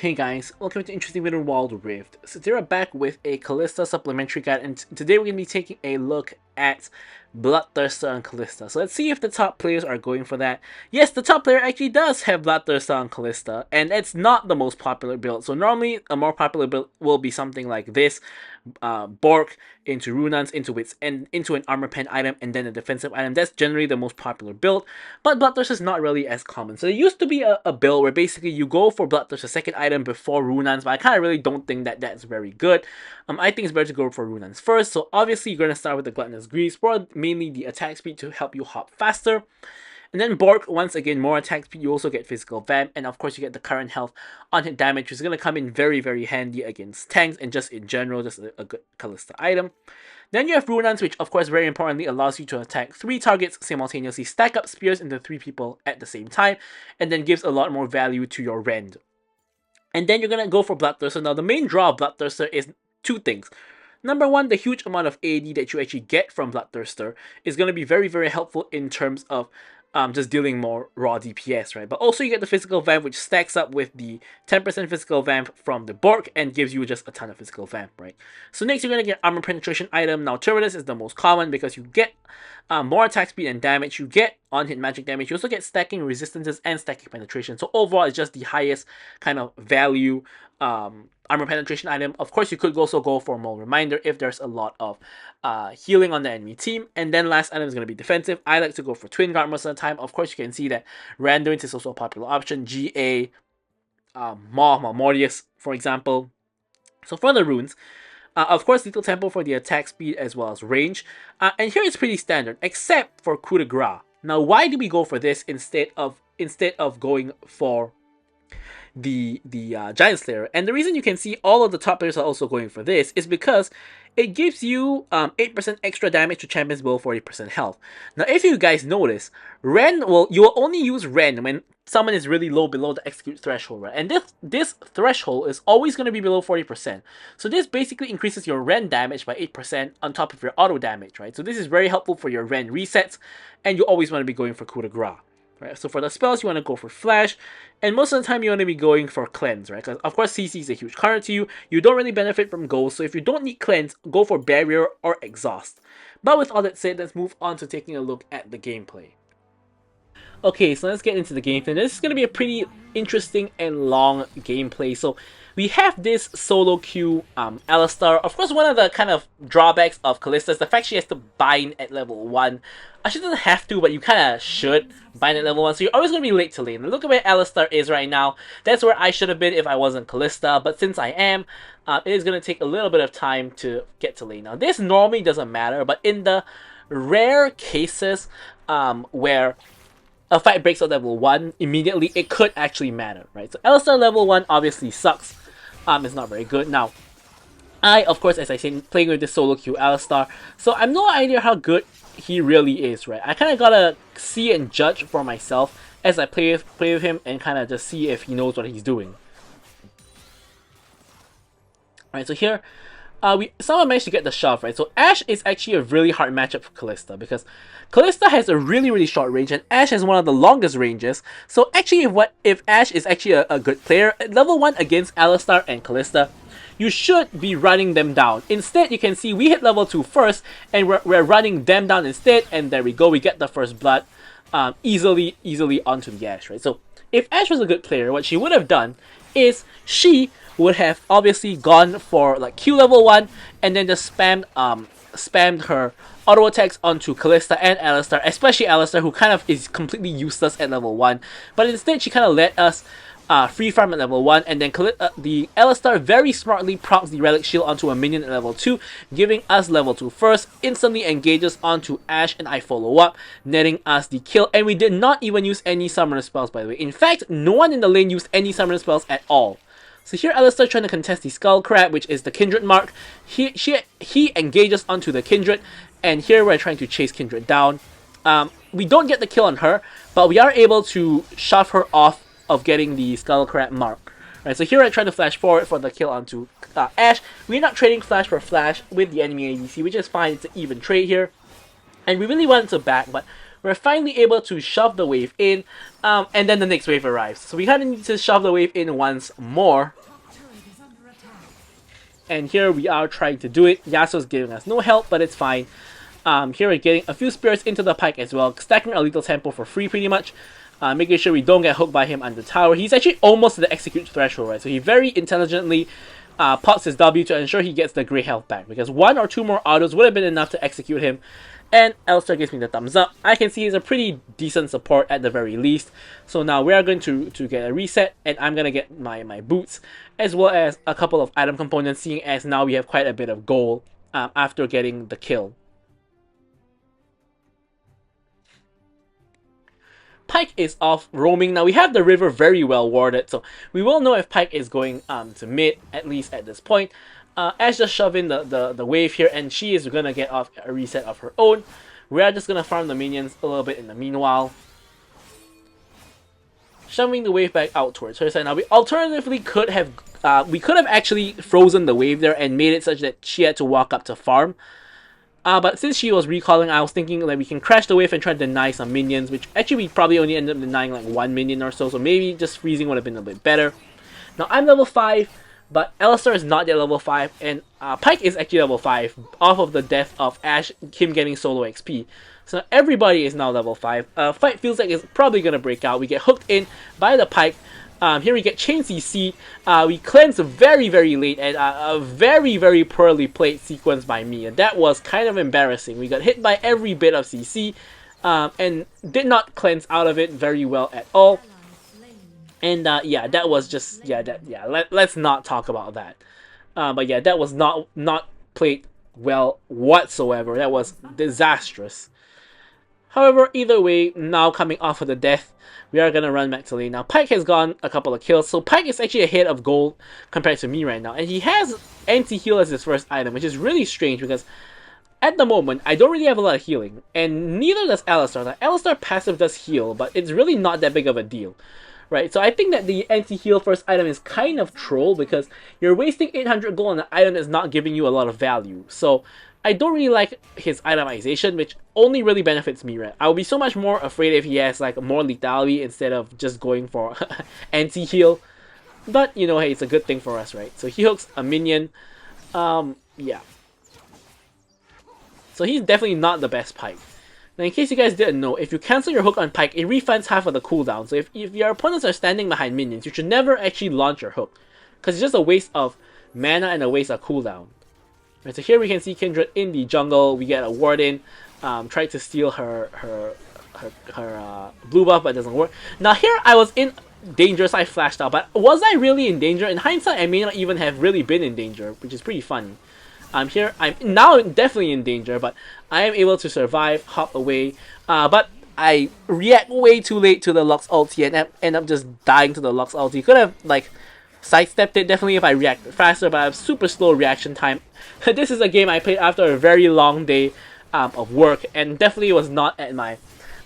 Hey guys, welcome to Interesting Video Wild Rift. So today we're back with a Kalista supplementary guide, and today we're going to be taking a look at Bloodthirster and Kalista. So let's see if the top players are going for that. Yes, the top player actually does have Bloodthirster and Kalista, and it's not the most popular build. So normally a more popular build will be something like this. Bork into Runans, into an armor pen item, and then a defensive item. That's generally the most popular build, but Bloodthirster is not really as common. So there used to be a build where basically you go for Bloodthirster second item before Runans, but I kind of really don't think that that's very good. I think it's better to go for Runans first. So obviously you're going to start with the Gluttonous Grease for mainly the attack speed to help you hop faster. And then Bork, once again, more attack speed, you also get physical vamp, and of course you get the current health on hit damage, which is going to come in very, very handy against tanks, and just in general, just a good Kalista item. Then you have Runans, which of course very importantly allows you to attack 3 targets simultaneously, stack up spears into 3 people at the same time, and then gives a lot more value to your rend. And then you're going to go for Bloodthirster. Now the main draw of Bloodthirster is 2 things. Number 1, the huge amount of AD that you actually get from Bloodthirster is going to be very, very helpful in terms of just dealing more raw DPS, right? But also you get the physical vamp, which stacks up with the 10% physical vamp from the Bork and gives you just a ton of physical vamp, right? So next you're going to get armor penetration item. Now Tyrannus is the most common because you get more attack speed and damage. You get on-hit magic damage. You also get stacking resistances and stacking penetration. So overall it's just the highest kind of value armor penetration item. Of course, you could also go for more reminder if there's a lot of healing on the enemy team. And then last item is going to be defensive. I like to go for Twin Guard most of the time. Of course, you can see that Randuin's is also a popular option. GA, Mordius, for example. So for the runes, of course, Lethal Tempo for the attack speed as well as range. And here it's pretty standard, except for Coup de Grace. Now, why do we go for this instead of going for the Giant Slayer? And the reason you can see all of the top players are also going for this is because it gives you 8% extra damage to champions below 40% health. Now, if you guys notice, you will only use Ren when someone is really low below the execute threshold, right? And this threshold is always going to be below 40%. So this basically increases your Ren damage by 8% on top of your auto damage, right? So this is very helpful for your Ren resets, and you always want to be going for Coup de Grace. Right, so for the spells, you want to go for Flash, and most of the time you want to be going for Cleanse, right? Because of course CC is a huge counter to you. You don't really benefit from Ghost, so if you don't need Cleanse, go for Barrier or Exhaust. But with all that said, let's move on to taking a look at the gameplay. Okay, so let's get into the gameplay. This is going to be a pretty interesting and long gameplay. So we have this solo queue Alistar. Of course, one of the kind of drawbacks of Kalista is the fact she has to bind at level 1. She doesn't have to, but you kind of should bind at level 1. So you're always going to be late to lane. Look at where Alistar is right now. That's where I should have been if I wasn't Kalista. But since I am, it is going to take a little bit of time to get to lane. Now, this normally doesn't matter, but in the rare cases where a fight breaks at level 1 immediately, it could actually matter, right? So Alistar level 1 obviously sucks. It's not very good. Now, I, of course, as I said, playing with this solo queue Alistar, so I'm no idea how good he really is, right? I kind of gotta see and judge for myself as I play with him and kind of just see if he knows what he's doing. Alright, so here, someone managed to get the shove, right? So Ashe is actually a really hard matchup for Kalista because Kalista has a really, really short range and Ashe has one of the longest ranges. So actually, if Ashe is actually a good player, at level 1 against Alistar and Kalista, you should be running them down. Instead, you can see we hit level 2 first and we're running them down instead, and there we go, we get the first blood easily onto the Ashe, right? So if Ashe was a good player, what she would have done is she would have obviously gone for like Q level 1 and then just spammed her auto attacks onto Kalista and Alistar, especially Alistar, who kind of is completely useless at level 1. But instead, she kind of let us free farm at level 1, and then the Alistar very smartly procs the Relic Shield onto a minion at level 2, giving us level 2 first, instantly engages onto Ashe, and I follow up, netting us the kill. And we did not even use any summoner spells, by the way. In fact, no one in the lane used any summoner spells at all. So here Alistar trying to contest the Skull Crab, which is the Kindred mark. He engages onto the Kindred, and here we're trying to chase Kindred down. We don't get the kill on her, but we are able to shove her off of getting the Skull Crab mark. Right, so here I try to flash forward for the kill onto Ashe. We're not trading flash for flash with the enemy ADC, which is fine. It's an even trade here. And we really wanted to back, but we're finally able to shove the wave in, and then the next wave arrives. So we kind of need to shove the wave in once more. And here we are trying to do it. Yasuo's giving us no help, but it's fine. Here we're getting a few spirits into the Pyke as well, stacking our lethal tempo for free pretty much. Making sure we don't get hooked by him on the tower. He's actually almost to the execute threshold, right? So he very intelligently pots his W to ensure he gets the great health back, because 1 or 2 more autos would have been enough to execute him. And Alistar gives me the thumbs up. I can see he's a pretty decent support at the very least. So now we are going to get a reset, and I'm going to get my boots, as well as a couple of item components, seeing as now we have quite a bit of gold after getting the kill. Pyke is off roaming. Now we have the river very well warded, so we will know if Pyke is going to mid, at least at this point. Ashe just shove in the wave here, and she is gonna get off a reset of her own. We are just gonna farm the minions a little bit in the meanwhile, shoving the wave back out towards her side. Now we alternatively could have actually frozen the wave there and made it such that she had to walk up to farm. But since she was recalling, I was thinking that we can crash the wave and try to deny some minions, which actually we probably only ended up denying like 1 minion or so, so maybe just freezing would have been a bit better. Now I'm level 5, but Alistar is not yet level 5, and Pyke is actually level 5, off of the death of Ashe, him getting solo XP. So everybody is now level 5. Fight feels like it's probably going to break out. We get hooked in by the Pyke. Here we get chain CC. We cleanse very, very late, and a very, very poorly played sequence by me. And that was kind of embarrassing. We got hit by every bit of CC, and did not cleanse out of it very well at all. And yeah, that was just, let's not talk about that. But yeah, that was not played well whatsoever. That was disastrous. However, either way, now coming off of the death, we are going to run back to lane. Now, Pyke has gone a couple of kills, so Pyke is actually ahead of gold compared to me right now. And he has anti-heal as his first item, which is really strange because at the moment, I don't really have a lot of healing. And neither does Alistar. Now, Alistar passive does heal, but it's really not that big of a deal. Right, so I think that the anti-heal first item is kind of troll because you're wasting 800 gold on an item that's not giving you a lot of value. So I don't really like his itemization, which only really benefits me, right? I would be so much more afraid if he has like more lethality instead of just going for anti-heal. But, you know, hey, it's a good thing for us, right? So he hooks a minion. Yeah. So he's definitely not the best Pyke. Now, in case you guys didn't know, if you cancel your hook on Pyke, it refunds half of the cooldown. So if your opponents are standing behind minions, you should never actually launch your hook, because it's just a waste of mana and a waste of cooldown. Right, so here we can see Kindred in the jungle. We get a ward in, tried to steal her blue buff, but it doesn't work. Now here I was in danger, so I flashed out. But was I really in danger? In hindsight, I may not even have really been in danger, which is pretty funny. I'm now definitely in danger, but I am able to survive, hop away. But I react way too late to the Lux ulti and end up just dying to the Lux ulti. Could have like sidestepped it definitely if I reacted faster, but I have super slow reaction time. This is a game I played after a very long day of work, and definitely was not at my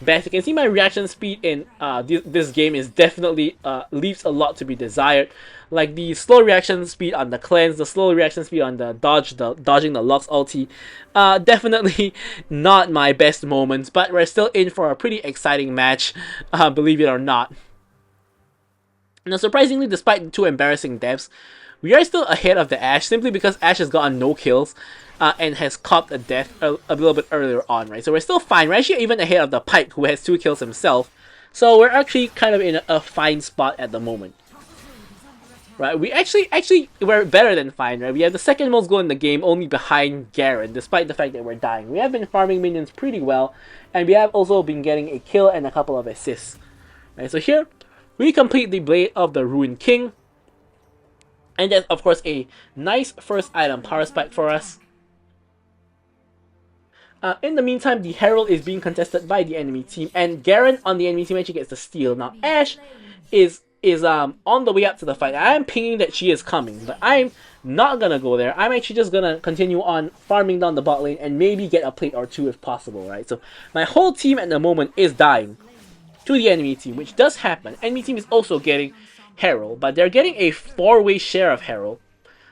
best. You can see my reaction speed in this game is definitely leaves a lot to be desired. Like the slow reaction speed on the cleanse, the slow reaction speed on the dodging the Lux ulti. Definitely not my best moments, but we're still in for a pretty exciting match, believe it or not. Now, surprisingly, despite the 2 embarrassing deaths, we are still ahead of the Ashe, simply because Ashe has gotten no kills and has copped a death a little bit earlier on, right? So we're still fine. We're actually even ahead of the Pyke, who has 2 kills himself. So we're actually kind of in a fine spot at the moment. Right, we actually we're better than fine, right? We have the second most goal in the game, only behind Garen, despite the fact that we're dying. We have been farming minions pretty well, and we have also been getting a kill and a couple of assists. Right, so here, we complete the Blade of the Ruined King. And that's, of course, a nice first item power spike for us. In the meantime, the Herald is being contested by the enemy team, and Garen on the enemy team actually gets the steal. Now, Ashe is on the way up to the fight. I am pinging that she is coming, but I'm not gonna go there. I'm actually just gonna continue on farming down the bot lane and maybe get a plate or 2 if possible, right? So my whole team at the moment is dying to the enemy team, which does happen. Enemy team is also getting Herald, but they're getting a 4-way share of Herald.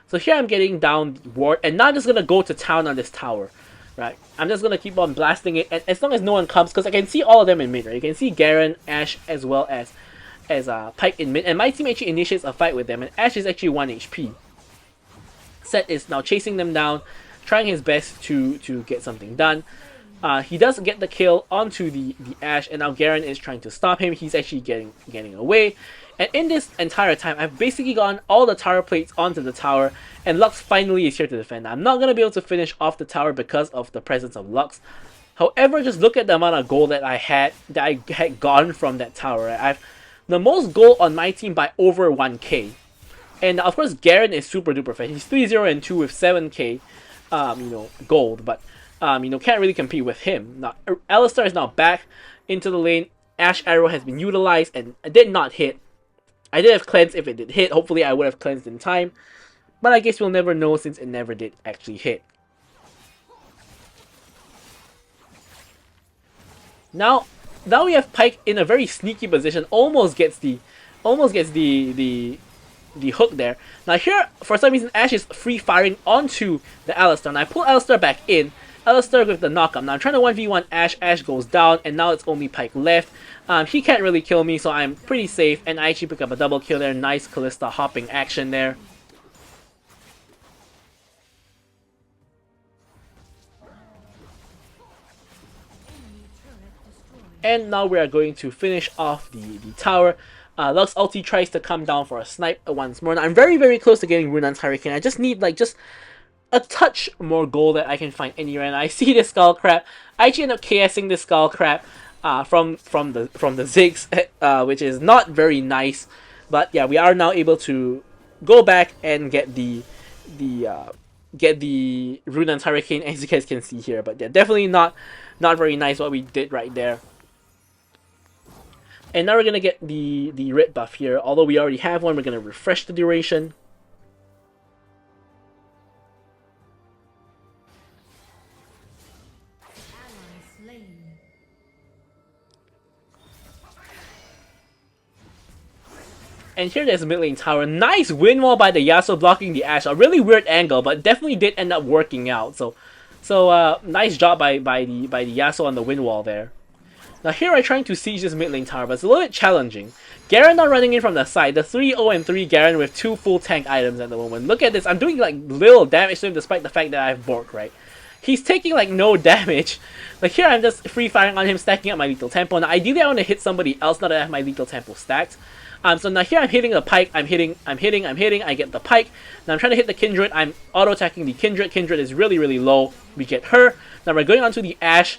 So here I'm getting down the ward, and now I'm just gonna go to town on this tower. right? I'm just gonna keep on blasting it, and as long as no one comes, because I can see all of them in mid, right? You can see Garen, Ashe, as well as Pyke in mid, and my team actually initiates a fight with them, and Ashe is actually 1 HP. Set is now chasing them down, trying his best to get something done. He does get the kill onto the Ashe, and now Garen is trying to stop him. He's actually getting away. And in this entire time, I've basically gotten all the tower plates onto the tower, and Lux finally is here to defend. I'm not going to be able to finish off the tower because of the presence of Lux. However, just look at the amount of gold that I had gotten from that tower. I've the most gold on my team by over 1k. And of course, Garen is super duper fast. He's 3-0 and 2 with 7k, gold. But can't really compete with him. Now, Alistar is now back into the lane. Ashe Arrow has been utilized and did not hit. I did have cleanse if it did hit. Hopefully, I would have cleansed in time. But I guess we'll never know since it never did actually hit. Now we have Pyke in a very sneaky position. Almost gets the hook there. Now here, for some reason, Ashe is free firing onto the Alistar. And I pull Alistar back in. Alistar with the knockup. Now I'm trying to 1v1 Ashe. Ashe goes down, and now it's only Pyke left. He can't really kill me, so I'm pretty safe. And I actually pick up a double kill there. Nice Kalista hopping action there. And now we are going to finish off the tower. Lux ulti tries to come down for a snipe once more. Now, I'm very, very close to getting Runan's Hurricane. I just need, just a touch more gold that I can find anywhere. And I see this Skull Crab. I actually end up KSing this Skull Crab from the Ziggs, which is not very nice. But yeah, we are now able to go back and get the Runan's Hurricane, as you guys can see here. But yeah, definitely not very nice what we did right there. And now we're going to get the red buff here. Although we already have one, we're going to refresh the duration. And here there's mid lane tower. Nice wind wall by the Yasuo blocking the Ashe. A really weird angle, but definitely did end up working out. So nice job by the Yasuo on the wind wall there. Now here I'm trying to siege this mid lane tower, but it's a little bit challenging. Garen not running in from the side. The 3-0 and 3 Garen with 2 full tank items at the moment. Look at this. I'm doing little damage to him despite the fact that I have Bork, right? He's taking no damage. Here I'm just free firing on him, stacking up my lethal tempo. Now ideally I want to hit somebody else now that I have my lethal tempo stacked. So now here I'm hitting the Pyke. I'm hitting. I get the Pyke. Now I'm trying to hit the Kindred. I'm auto attacking the Kindred. Kindred is really, really low. We get her. Now we're going on to the Ashe.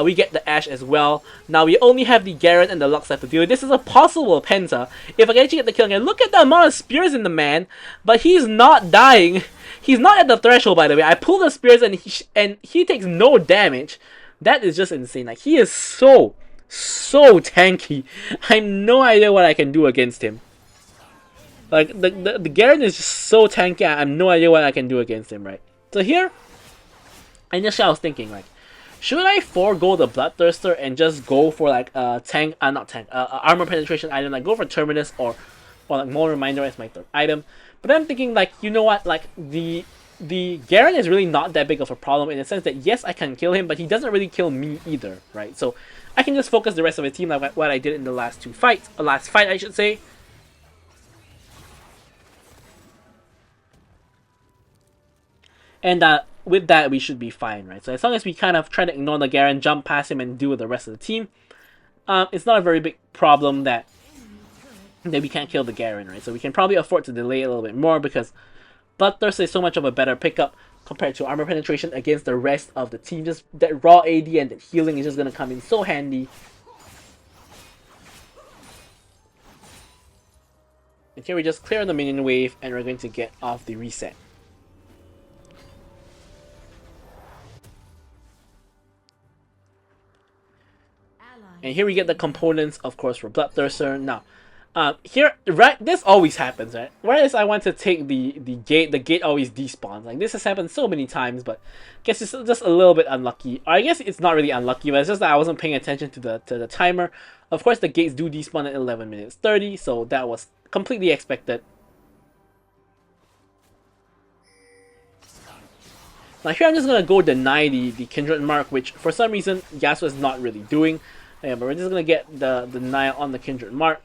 We get the Ashe as well. Now we only have the Garen and the Lux left to deal with. This is a possible penta. If I can actually get the kill again, look at the amount of spears in the man. But he's not dying. He's not at the threshold, by the way. I pull the spears and he takes no damage. That is just insane. He is so tanky. I have no idea what I can do against him. The Garen is just so tanky. I have no idea what I can do against him, right? So here, initially I was thinking should I forego the Bloodthirster and just go for armor penetration item, go for Terminus or more reminder as my third item. But I'm thinking you know what, the Garen is really not that big of a problem in the sense that yes, I can kill him, but he doesn't really kill me either, right? So I can just focus the rest of the team like what I did in the last fight I should say. And with that, we should be fine, right? So as long as we kind of try to ignore the Garen, jump past him, and deal with the rest of the team, it's not a very big problem that we can't kill the Garen, right? So we can probably afford to delay a little bit more because Bloodthirst is so much of a better pickup compared to armor penetration against the rest of the team. Just that raw AD and that healing is just going to come in so handy. And here we just clear the minion wave and we're going to get off the reset. And here we get the components, of course, for Bloodthirster. Now, here, right, this always happens, right? Whereas I want to take the gate always despawns. This has happened so many times, but I guess it's just a little bit unlucky. Or I guess it's not really unlucky, but it's just that I wasn't paying attention to the timer. Of course, the gates do despawn at 11 minutes 30, so that was completely expected. Now here I'm just gonna go deny the Kindred mark, which for some reason Yasuo is not really doing. Yeah, but we're just gonna get the denial on the Kindred mark.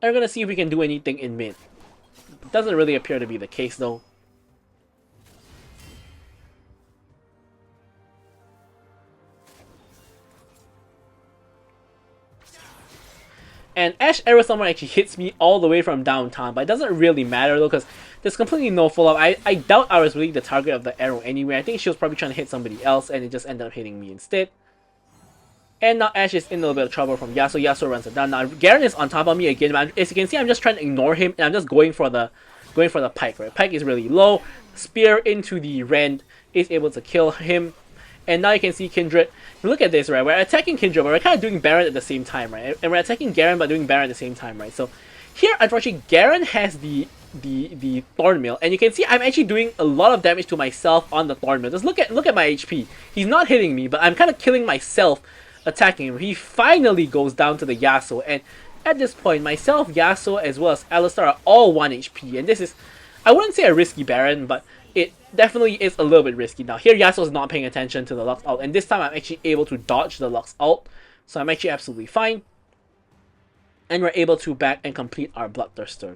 And we're gonna see if we can do anything in mid. It doesn't really appear to be the case though. And Ash Arrow Summer actually hits me all the way from downtown, but it doesn't really matter though, because there's completely no follow-up. I doubt I was really the target of the arrow anyway. I think she was probably trying to hit somebody else, and it just ended up hitting me instead. And now Ash is in a little bit of trouble from Yasuo. Yasuo runs it down. Now Garen is on top of me again, but as you can see, I'm just trying to ignore him, and I'm just going for the Pike, right? Pike is really low. Spear into the Rend is able to kill him. And now you can see Kindred. Look at this, right? We're attacking Kindred, but we're kind of doing Baron at the same time, right? And we're attacking Garen, but doing Baron at the same time, right? So here, unfortunately, Garen has the Thornmail, and you can see I'm actually doing a lot of damage to myself on the Thornmail. Just look at my HP. He's not hitting me, but I'm kind of killing myself attacking him. He finally goes down to the Yasuo, and at this point, myself, Yasuo, as well as Alistar are all 1 HP, and this is, I wouldn't say a risky Baron, but it definitely is a little bit risky. Now here Yasuo is not paying attention to the Lux ult, and this time I'm actually able to dodge the Lux ult, so I'm actually absolutely fine. And we're able to back and complete our Bloodthirster.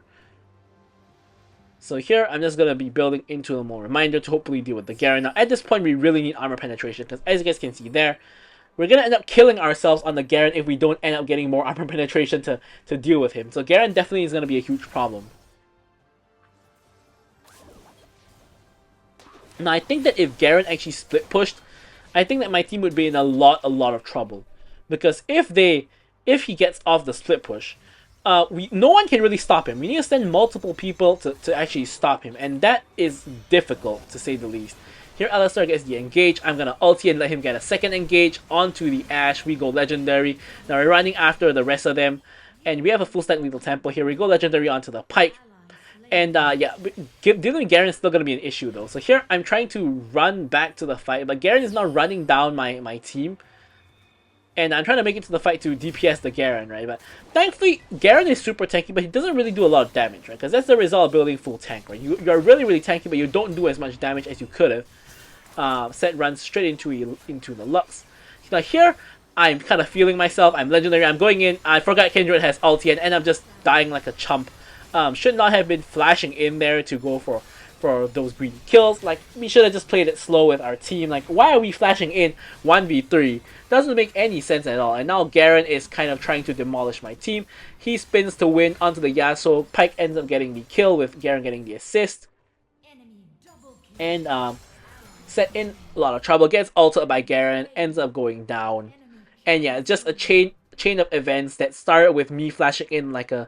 So here I'm just going to be building into a more reminder to hopefully deal with the Garen. Now at this point we really need armor penetration, because as you guys can see there, we're going to end up killing ourselves on the Garen if we don't end up getting more armor penetration to deal with him. So Garen definitely is going to be a huge problem. Now, I think that if Garen actually split pushed, I think that my team would be in a lot of trouble. Because if he gets off the split push, no one can really stop him. We need to send multiple people to actually stop him. And that is difficult, to say the least. Here, Alistar gets the engage. I'm going to ulti and let him get a second engage onto the Ashe. We go Legendary. Now, we're running after the rest of them. And we have a full stack Lethal Temple here. We go Legendary onto the Pike. And yeah, dealing with Garen is still going to be an issue though. So here I'm trying to run back to the fight, but Garen is now running down my team. And I'm trying to make it to the fight to DPS the Garen, right? But thankfully, Garen is super tanky, but he doesn't really do a lot of damage, right? Because that's the result of building full tank, right? You're really tanky, but you don't do as much damage as you could have. Set runs straight into the Lux. Now here, I'm kind of feeling myself. I'm Legendary. I'm going in. I forgot Kindred has ulti and I'm just dying like a chump. Should not have been flashing in there to go for those greedy kills. Like, we should have just played it slow with our team. Like, why are we flashing in 1v3? Doesn't make any sense at all. And now Garen is kind of trying to demolish my team. He spins to win onto the Yasuo. Pike ends up getting the kill with Garen getting the assist. And set in a lot of trouble. Gets ulted by Garen. Ends up going down. And yeah, just a chain of events that started with me flashing in like a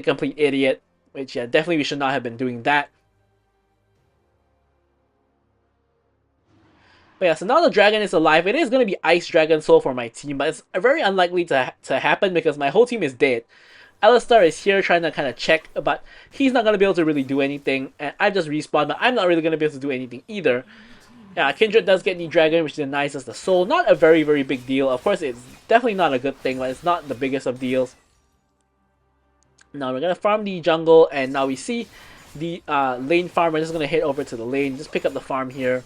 complete idiot, which yeah, definitely we should not have been doing that. But yeah, so now the dragon is alive. It is going to be Ice Dragon Soul for my team, but it's very unlikely to happen because my whole team is dead. Alistar is here trying to kind of check, but he's not going to be able to really do anything. And I just respawned, but I'm not really going to be able to do anything either. Yeah, Kindred does get the dragon, which denies us the soul. Not a very big deal. Of course, it's definitely not a good thing, but it's not the biggest of deals. Now we're going to farm the jungle, and now we see the lane farm. We're just going to head over to the lane, just pick up the farm here.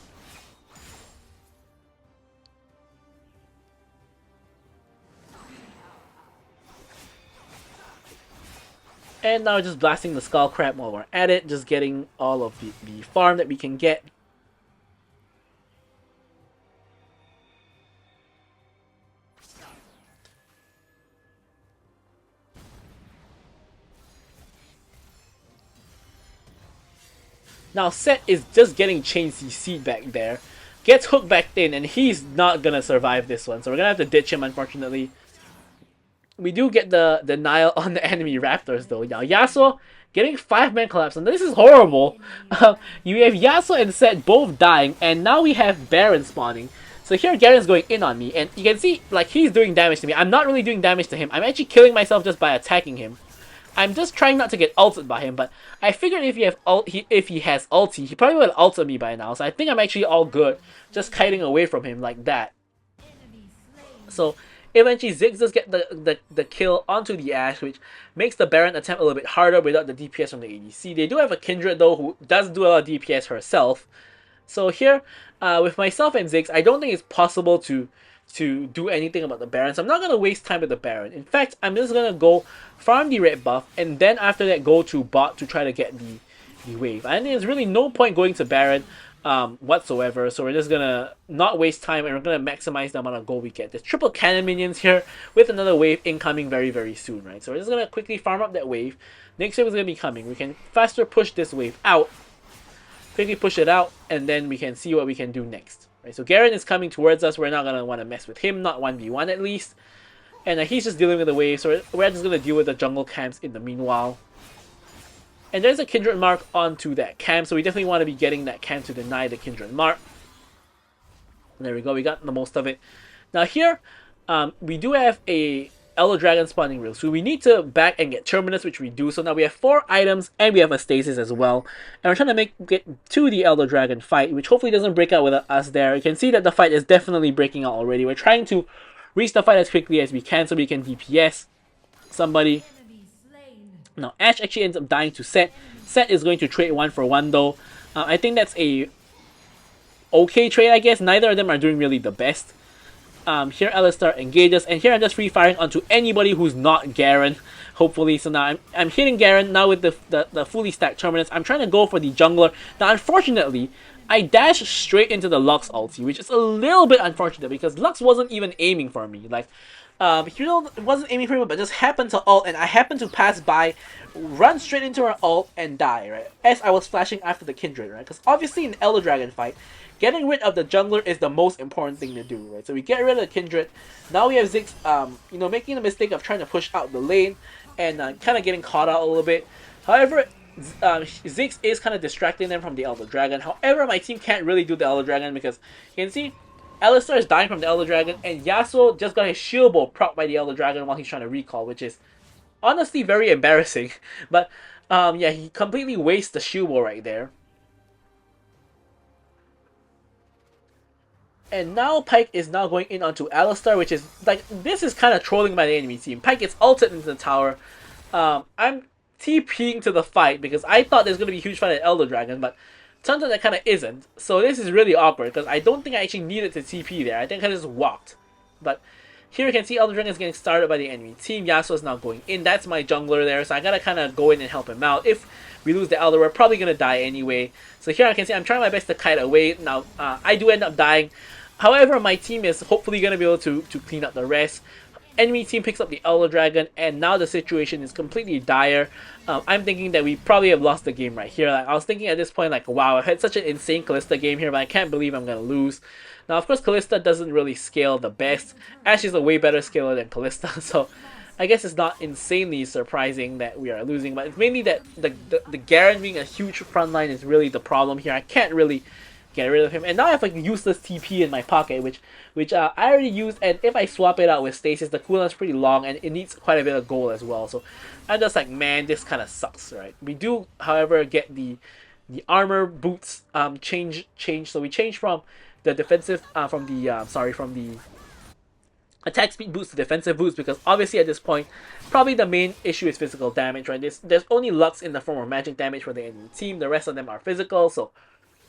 And now we're just blasting the Skull Crab while we're at it, just getting all of the farm that we can get. Now Set is just getting chain CC back there. Gets hooked back in, and he's not gonna survive this one. So we're gonna have to ditch him, unfortunately. We do get the denial on the enemy Raptors though. Now Yasuo getting 5-man collapse, and this is horrible. You have Yasuo and Set both dying, and now we have Baron spawning. So here Garen's going in on me, and you can see like he's doing damage to me. I'm not really doing damage to him. I'm actually killing myself just by attacking him. I'm just trying not to get ulted by him, but I figured if he has ulti, he probably would have ulted me by now. So I think I'm actually all good, just kiting away from him like that. So Eventually, Ziggs does get the kill onto the Ashe, which makes the Baron attempt a little bit harder without the DPS from the ADC. They do have a Kindred, though, who does do a lot of DPS herself. So here, with myself and Ziggs, I don't think it's possible to do anything about the Baron. So I'm not going to waste time with the Baron. In fact, I'm just going to go farm the red buff, and then after that go to bot to try to get the wave. I think there's really no point going to Baron whatsoever, so we're just going to not waste time, and we're going to maximize the amount of gold we get. There's triple cannon minions here with another wave incoming very, very soon, right? So we're just going to quickly farm up that wave. Next wave is going to be coming. We can faster push this wave out, quickly push it out, and then we can see what we can do next. Right? So Garen is coming towards us. We're not going to want to mess with him, not 1v1 at least. And he's just dealing with the wave, so we're just going to deal with the jungle camps in the meanwhile. And there's a Kindred mark onto that camp, so we definitely want to be getting that camp to deny the Kindred mark. There we go, we got the most of it. Now here, we do have a Elder Dragon spawning reel, so we need to back and get Terminus, which we do. So now we have 4 items, and we have a Stasis as well. And we're trying to get to the Elder Dragon fight, which hopefully doesn't break out with us there. You can see that the fight is definitely breaking out already. We're trying to reach the fight as quickly as we can so we can DPS somebody. Now, Ashe actually ends up dying to Set. Set is going to trade 1-for-1 though. I think that's a okay trade, I guess. Neither of them are doing really the best. Here Alistar engages, and here I'm just free firing onto anybody who's not Garen, hopefully. So now I'm hitting Garen now with the fully stacked Terminus. I'm trying to go for the jungler. Now, unfortunately, I dashed straight into the Lux ulti, which is a little bit unfortunate because Lux wasn't even aiming for me. Like, it wasn't aiming for me, but just happened to ult, and I happened to pass by, run straight into her ult, and die, right? As I was flashing after the Kindred, right? Because obviously in the Elder Dragon fight, getting rid of the jungler is the most important thing to do, right? So we get rid of the Kindred. Now we have Ziggs, making the mistake of trying to push out the lane, and kind of getting caught out a little bit. However, Ziggs is kind of distracting them from the Elder Dragon. However, my team can't really do the Elder Dragon because you can see Alistar is dying from the Elder Dragon, and Yasuo just got his shield bow propped by the Elder Dragon while he's trying to recall, which is honestly very embarrassing. But yeah, he completely wastes the shield bow right there. And now Pyke is now going in onto Alistar, which is like, this is kind of trolling by the enemy team. Pyke gets ulted into the tower. I'm TPing to the fight because I thought there's going to be a huge fight at Elder Dragon, but turns out that kind of isn't. So this is really awkward because I don't think I actually needed to TP there. I think I just walked. But here you can see Elder Dragon is getting started by the enemy team. Yasuo is now going in. That's my jungler there, so I gotta kind of go in and help him out. If we lose the Elder, we're probably going to die anyway. So here I can see I'm trying my best to kite away. Now, I do end up dying. However, my team is hopefully going to be able to clean up the rest. Enemy team picks up the Elder Dragon, and now the situation is completely dire. I'm thinking that we probably have lost the game right here. Like, I was thinking at this point, like, wow, I've had such an insane Kalista game here, but I can't believe I'm going to lose. Now, of course, Kalista doesn't really scale the best. Ashe is a way better scaler than Kalista, so I guess it's not insanely surprising that we are losing, but it's mainly that the Garen being a huge frontline is really the problem here. I can't really get rid of him, and now I have like useless TP in my pocket, which I already used, and if I swap it out with Stasis, the cooldown is pretty long, and it needs quite a bit of gold as well, so I'm just like, man, this kind of sucks, right? We do, however, get the armor boots change, so we change from the defensive, from the attack speed boots to defensive boots, because obviously at this point, probably the main issue is physical damage, right? There's only Lux in the form of magic damage for the enemy team, the rest of them are physical, so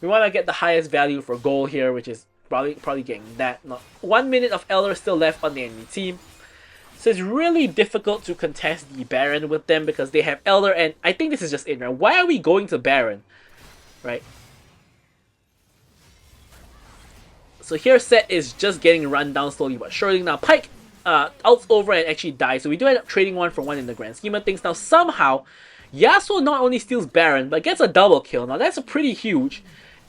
we want to get the highest value for gold here, which is probably getting that. Now, 1 minute of Elder still left on the enemy team, so it's really difficult to contest the Baron with them because they have Elder, and I think this is just it, right? Why are we going to Baron, right? So here Set is just getting run down slowly but surely. Now Pyke ults over and actually dies, so we do end up trading 1-for-1 in the grand scheme of things. Now somehow Yasuo not only steals Baron but gets a double kill. Now that's pretty huge.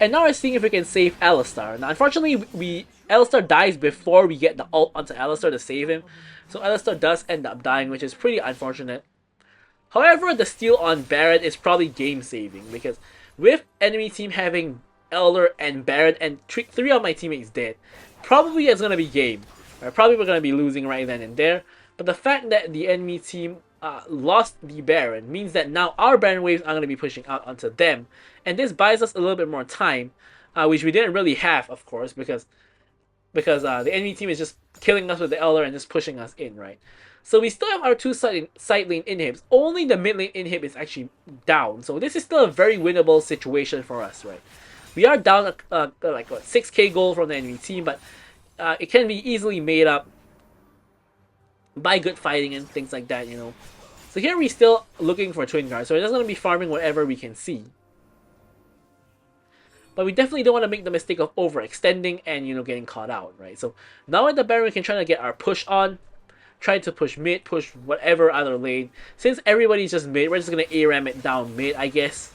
And now we're seeing if we can save Alistar. Now unfortunately Alistar dies before we get the ult onto Alistar to save him. So Alistar does end up dying, which is pretty unfortunate. However, the steal on Baron is probably game saving because with enemy team having Elder and Baron and 3 of my teammates dead, probably it's going to be game. Right? Probably we're going to be losing right then and there. But the fact that the enemy team lost the Baron means that now our Baron waves are going to be pushing out onto them. And this buys us a little bit more time, which we didn't really have, of course, because the enemy team is just killing us with the Elder and just pushing us in, right? So we still have our two side lane inhibs. Only the mid lane inhib is actually down. So this is still a very winnable situation for us, right? We are down like what, 6k gold from the enemy team, but it can be easily made up by good fighting and things like that, you know. So here we're still looking for Twin Guard, so we're just going to be farming whatever we can see. But we definitely don't want to make the mistake of overextending and, you know, getting caught out, right? So now at the Baron, we can try to get our push on. Try to push mid, push whatever other lane. Since everybody's just mid, we're just going to ARAM it down mid, I guess.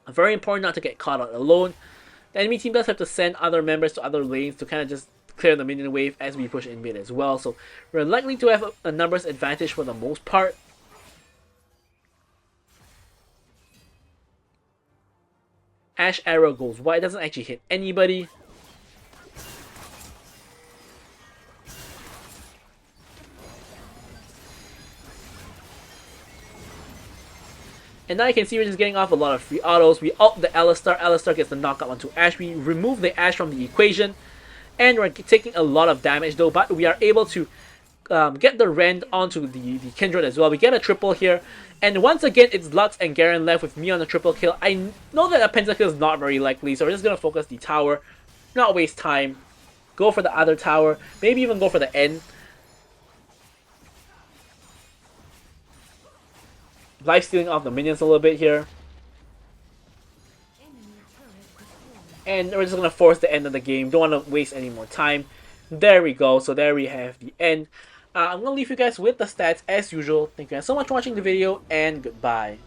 Very important not to get caught out alone. The enemy team does have to send other members to other lanes to kind of just clear the minion wave as we push in mid as well. So we're likely to have a numbers advantage for the most part. Ash arrow goes wide, doesn't actually hit anybody. And now you can see we're just getting off a lot of free autos. We ult the Alistar. Alistar gets the knockout onto Ashe. We remove the Ashe from the equation. And we're taking a lot of damage though. But we are able to get the Rend onto the Kindred as well. We get a triple here. And once again, it's Lux and Garen left with me on the triple kill. I know that a pentakill is not very likely. So we're just going to focus the tower. Not waste time. Go for the other tower. Maybe even go for the end. Life stealing off the minions a little bit here. And we're just going to force the end of the game. Don't want to waste any more time. There we go. So there we have the end. I'm going to leave you guys with the stats as usual. Thank you guys so much for watching the video, and goodbye.